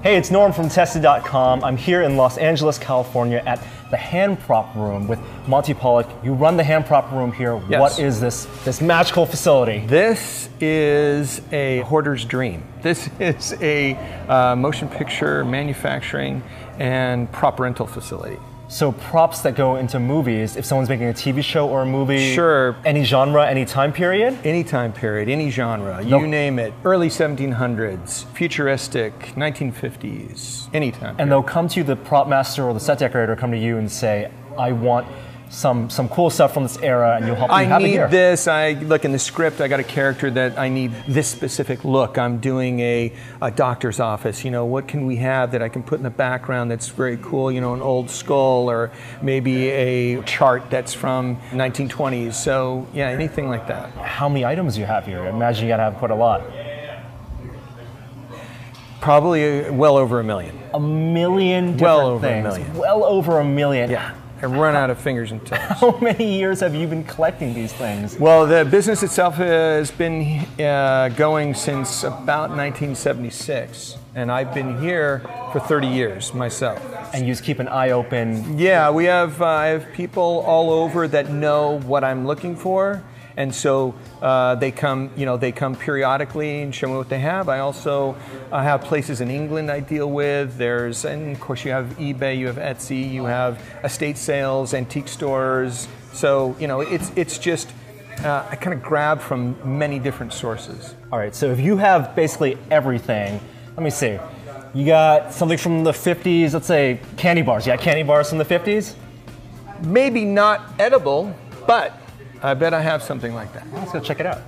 Hey, it's Norm from Tested.com. I'm here in Los Angeles, California at the Hand Prop Room with Monty Pollock. You run the Hand Prop Room here. Yes. What is this magical facility? This is a hoarder's dream. This is a motion picture manufacturing and prop rental facility. So props that go into movies, if someone's making a TV show or a movie, Sure. Any genre, any time period? Any time period, any genre, you name it. Early 1700s, futuristic, 1950s, any time. And they'll come to you, the prop master or the set decorator come to you and say, I want some cool stuff from this era, and you'll help me have it here. I need this. I look in the script. I got a character that I need this specific look. I'm doing a doctor's office. You know, what can we have that I can put in the background that's very cool? You know, an old skull or maybe a chart that's from 1920s. So yeah, anything like that. How many items do you have here? I imagine you gotta have quite a lot. Probably well over 1 million. 1 million different things. Well over 1 million. Yeah. I run out of fingers and toes. How many years have you been collecting these things? Well, the business itself has been going since about 1976, and I've been here for 30 years myself. And you just keep an eye open? Yeah, I have people all over that know what I'm looking for, and so they come periodically and show me what they have. I also have places in England I deal with. And of course you have eBay, you have Etsy, you have estate sales, antique stores. So, you know, it's just, I kind of grab from many different sources. All right, so if you have basically everything, let me see. You got something from the 50s, let's say candy bars. You got candy bars from the 50s? Maybe not edible, but I bet I have something like that. Let's go check it out.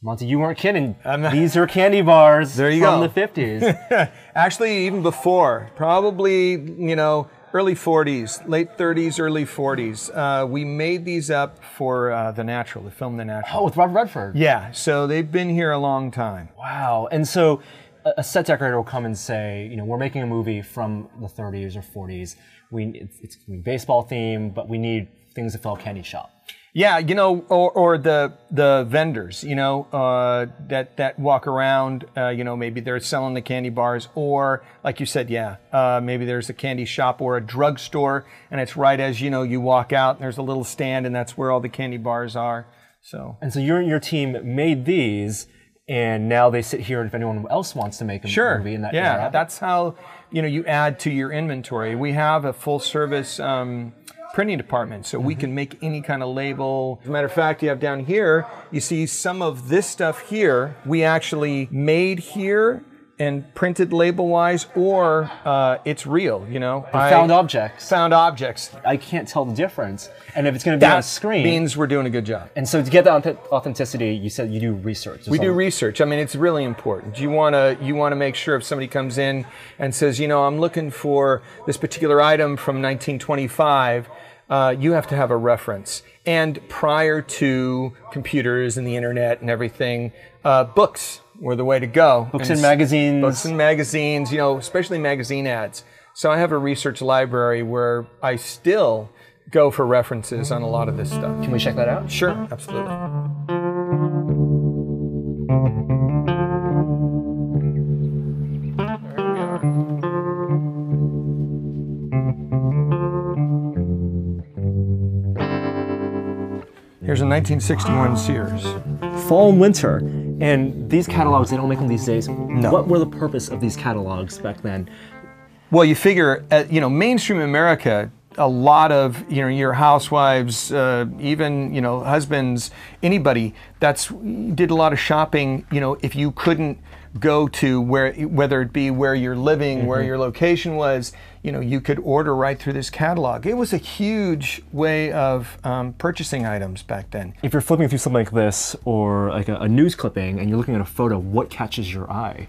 Monty, you weren't kidding. These are candy bars from the 50s. Actually, even before, probably, you know, early 40s, late 30s, early 40s. We made these up for The Natural, the film The Natural. Oh, with Robert Redford. Yeah, so they've been here a long time. Wow, and so a set decorator will come and say, you know, we're making a movie from the 30s or 40s. It's baseball theme, but we need things to fill a candy shop. Yeah, you know, or the vendors, you know, that walk around, you know, maybe they're selling the candy bars, or like you said, yeah, maybe there's a candy shop or a drugstore, and it's right as, you know, you walk out, and there's a little stand, and that's where all the candy bars are. So. And so your team made these, and now they sit here, and if anyone else wants to make a movie in that era. Yeah, that's how, you know, you add to your inventory. We have a full service printing department, so we can make any kind of label. As a matter of fact, you have down here, you see some of this stuff here, we actually made here and printed label-wise, or it's real, you know. Found objects. Found objects. I can't tell the difference. And if it's going to be on screen, means we're doing a good job. And so to get that authenticity, you said you do research. We do research. I mean, it's really important. You want to make sure if somebody comes in and says, you know, I'm looking for this particular item from 1925, you have to have a reference. And prior to computers and the internet and everything, books were the way to go. Books and magazines. Books and magazines, you know, especially magazine ads. So I have a research library where I still go for references on a lot of this stuff. Can we check that out? Sure, absolutely. Here's a 1961 Sears. Fall and winter. And these catalogs, they don't make them these days. No. What were the purpose of these catalogs back then? Well, you figure, you know, mainstream America, a lot of, you know, your housewives, even, you know, husbands, anybody did a lot of shopping, you know, if you couldn't go to whether it be where you're living, where your location was, you know, you could order right through this catalog. It was a huge way of purchasing items back then. If you're flipping through something like this, or like a news clipping, and you're looking at a photo, what catches your eye?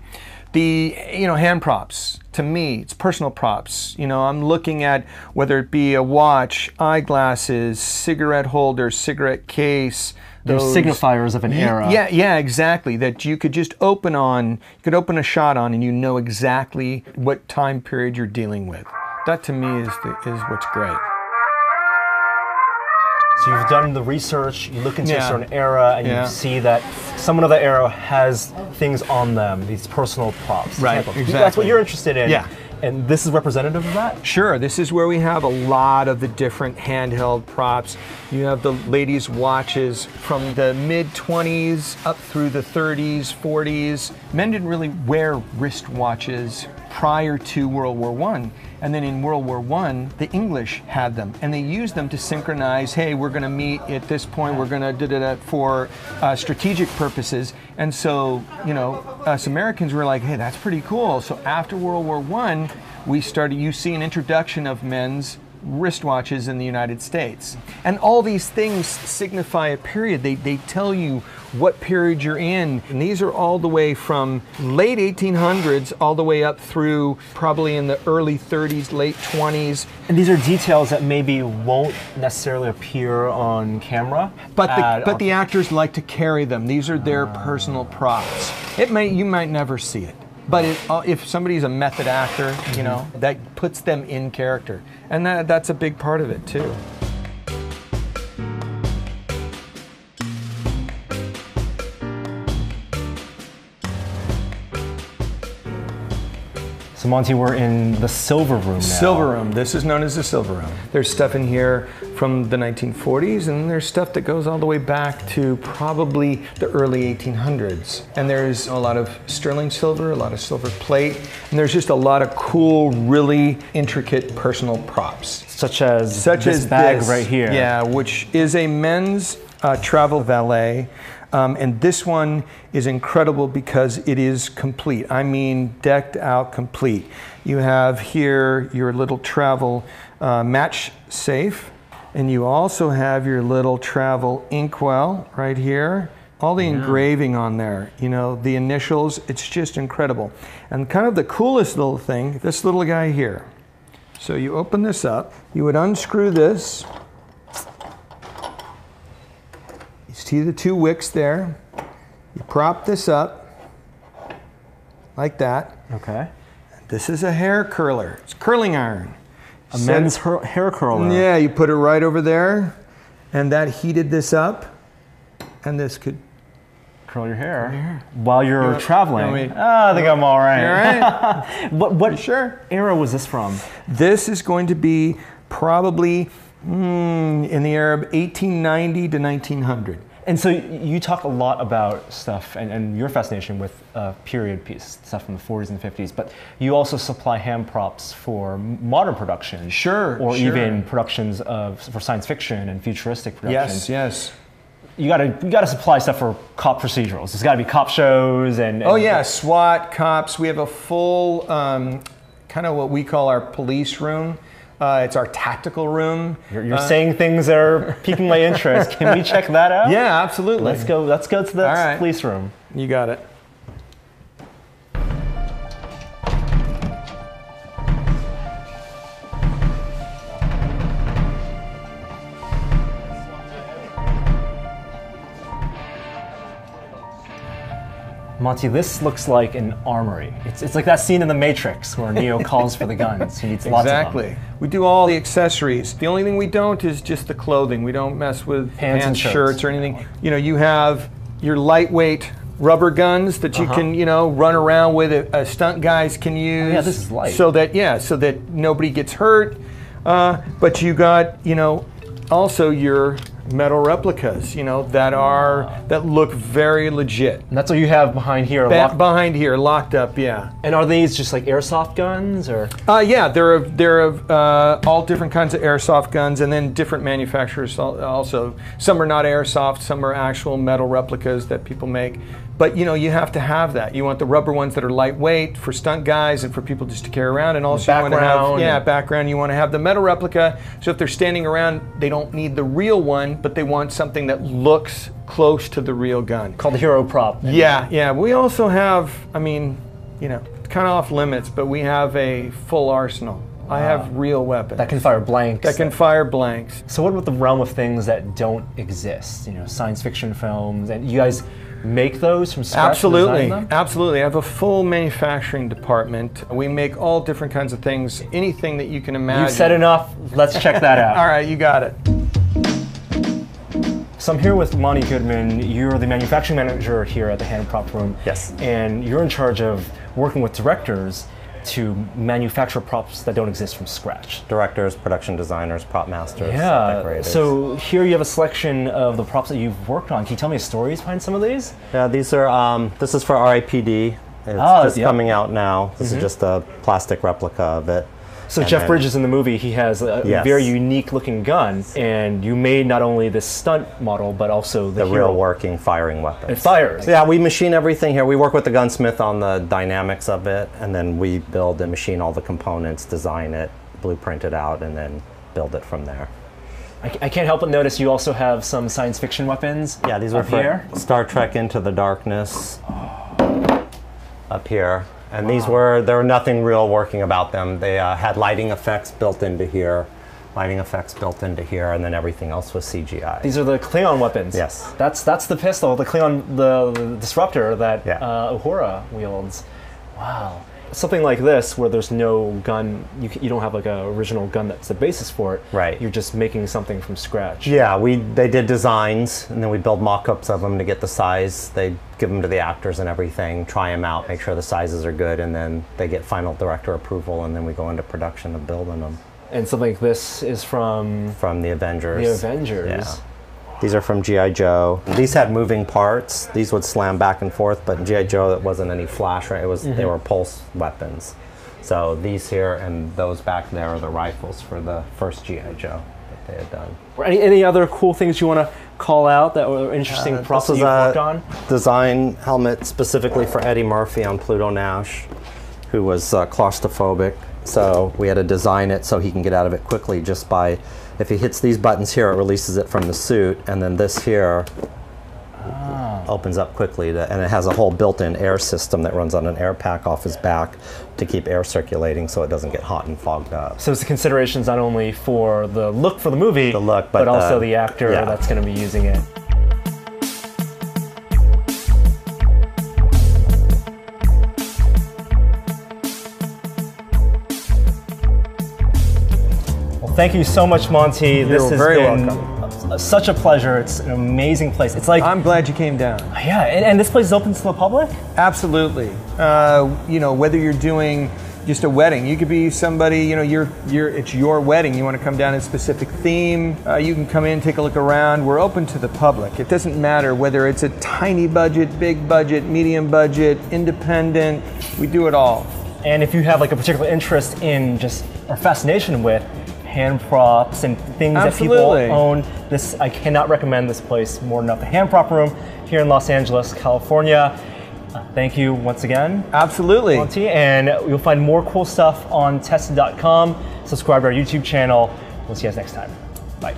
You know, hand props, to me, it's personal props. You know, I'm looking at whether it be a watch, eyeglasses, cigarette holder, cigarette case. Those signifiers of an era. Yeah, exactly. That you could just open a shot on, and you know exactly what time period you're dealing with. That to me is what's great. So you've done the research, you look into a Yeah. certain era, and Yeah. you see that someone of the era has things on them, these personal props. Right, That's what exactly. you're interested in. Yeah. And this is representative of that? Sure, this is where we have a lot of the different handheld props. You have the ladies' watches from the mid-20s up through the 30s, 40s. Men didn't really wear wristwatches prior to World War I. And then in World War I, the English had them. And they used them to synchronize, hey, we're going to meet at this point, we're going to da-da-da for strategic purposes. And so, you know, us Americans were like, hey, that's pretty cool. So after World War I, you see an introduction of men's wristwatches in the United States. And all these things signify a period. They tell you what period you're in. And these are all the way from late 1800s all the way up through probably in the early 30s, late 20s. And these are details that maybe won't necessarily appear on camera. But the actors like to carry them. These are their personal props. You might never see it. But if somebody's a method actor, you know, that puts them in character. And that's a big part of it, too. So Monty, we're in the silver room now. Silver room. This is known as the silver room. There's stuff in here from the 1940s, and there's stuff that goes all the way back to probably the early 1800s. And there's a lot of sterling silver, a lot of silver plate, and there's just a lot of cool, really intricate personal props. Such as this bag right here. Yeah, which is a men's travel valet. And this one is incredible because it is complete. I mean, decked out complete. You have here your little travel match safe, and you also have your little travel inkwell right here. All the engraving on there, you know, the initials, it's just incredible. And kind of the coolest little thing, this little guy here. So you open this up, you would unscrew this. See the two wicks there. You prop this up like that. Okay. This is a hair curler. It's a curling iron. A men's hair curler. Yeah, you put it right over there, and that heated this up, and this could curl your hair while you're traveling. I think I'm all right. You all right? What Sure. era was this from? This is going to be probably in the era of 1890 to 1900. And so you talk a lot about stuff and your fascination with period piece stuff from the 40s and 50s, but you also supply hand props for modern productions. Sure. Or even productions for science fiction and futuristic productions. Yes. You gotta supply stuff for cop procedurals. There's gotta be cop shows and Oh yeah, SWAT, cops. We have a full kind of what we call our police room. It's our tactical room. You're saying things that are piquing my interest. Can we check that out? Yeah, absolutely. Let's go to the right. police room. You got it. Monty, this looks like an armory. It's like that scene in The Matrix where Neo calls for the guns. He needs lots of them. Exactly. We do all the accessories. The only thing we don't is just the clothing. We don't mess with Pants and shirts or anything. You know, you have your lightweight rubber guns that you can, you know, run around with. Stunt guys can use. Yeah, this is light. So that nobody gets hurt. But you got, you know, also your metal replicas, you know, that look very legit. And that's what you have behind here. Behind here, locked up, yeah. And are these just like airsoft guns, or? Yeah, they're of all different kinds of airsoft guns, and then different manufacturers also. Some are not airsoft, some are actual metal replicas that people make. But you know, you have to have that. You want the rubber ones that are lightweight for stunt guys and for people just to carry around, and also you want to have background. You want to have the metal replica, so if they're standing around, they don't need the real one, but they want something that looks close to the real gun. Called the hero prop. Yeah. We also have, I mean, you know, it's kind of off limits, but we have a full arsenal. I have real weapons. That can fire blanks. That can fire blanks. So what about the realm of things that don't exist? You know, science fiction films, and you guys make those from scratch? Absolutely, them? absolutely. I have a full manufacturing department. We make all different kinds of things, anything that you can imagine. You've said enough. Let's check that out. All right, you got it. So I'm here with Monty Goodman. You're the manufacturing manager here at the Hand Prop Room. Yes. And you're in charge of working with directors to manufacture props that don't exist from scratch. Directors, production designers, prop masters, Yeah. decorators. So here you have a selection of the props that you've worked on. Can you tell me the stories behind some of these? Yeah, these are, this is for RIPD. It's just coming out now. This is just a plastic replica of it. So And Jeff then- Bridges in the movie, he has a Yes. very unique looking gun, and you made not only this stunt model, but also the hero. real working firing weapon. It fires. Yeah, we machine everything here. We work with the gunsmith on the dynamics of it, and then we build and machine all the components, design it, blueprint it out, and then build it from there. I can't help but notice you also have some science fiction weapons. Yeah, these are up for here. Star Trek Into the Darkness up here. And these there were nothing real working about them. They had lighting effects built into here, and then everything else was CGI. These are the Klingon weapons. Yes. That's the pistol, the Klingon, the disruptor that Yeah. Uhura wields. Wow. Something like this, where there's no gun, you don't have like an original gun that's the basis for it. Right. You're just making something from scratch. Yeah, they did designs, and then we build mock-ups of them to get the size. They give them to the actors and everything, try them out, make sure the sizes are good, and then they get final director approval, and then we go into production of building them. And something like this is from The Avengers. the Avengers. Yeah. These are from G.I. Joe. These had moving parts. These would slam back and forth, but in G.I. Joe, it wasn't any flash, right? It was, they were pulse weapons. So these here and those back there are the rifles for the first G.I. Joe that they had done. Any other cool things you want to call out that were interesting props that This you've was worked on? a design helmet specifically for Eddie Murphy on Pluto Nash, who was claustrophobic. So we had to design it so he can get out of it quickly just by, if he hits these buttons here, it releases it from the suit, and then this here opens up quickly, and it has a whole built-in air system that runs on an air pack off his back to keep air circulating so it doesn't get hot and fogged up. So it's the considerations not only for the look for the movie, The look, but but also the actor yeah. that's going to be using it. Well, thank you so much, Monty. This has very been welcome. such a pleasure. It's an amazing place. It's like, I'm glad you came down. yeah, and this place is open to the public? Absolutely. You know, whether you're doing just a wedding, you could be somebody, you know, it's your wedding. You want to come down in a specific theme. You can come in, take a look around. We're open to the public. It doesn't matter whether it's a tiny budget, big budget, medium budget, independent. We do it all. And if you have like a particular interest in just, or fascination with hand props and things Absolutely. that people own, I cannot recommend this place more enough. The Hand Prop Room here in Los Angeles, California. Thank you once again, Absolutely. Monty. And you'll find more cool stuff on tested.com. Subscribe to our YouTube channel. We'll see you guys next time. Bye.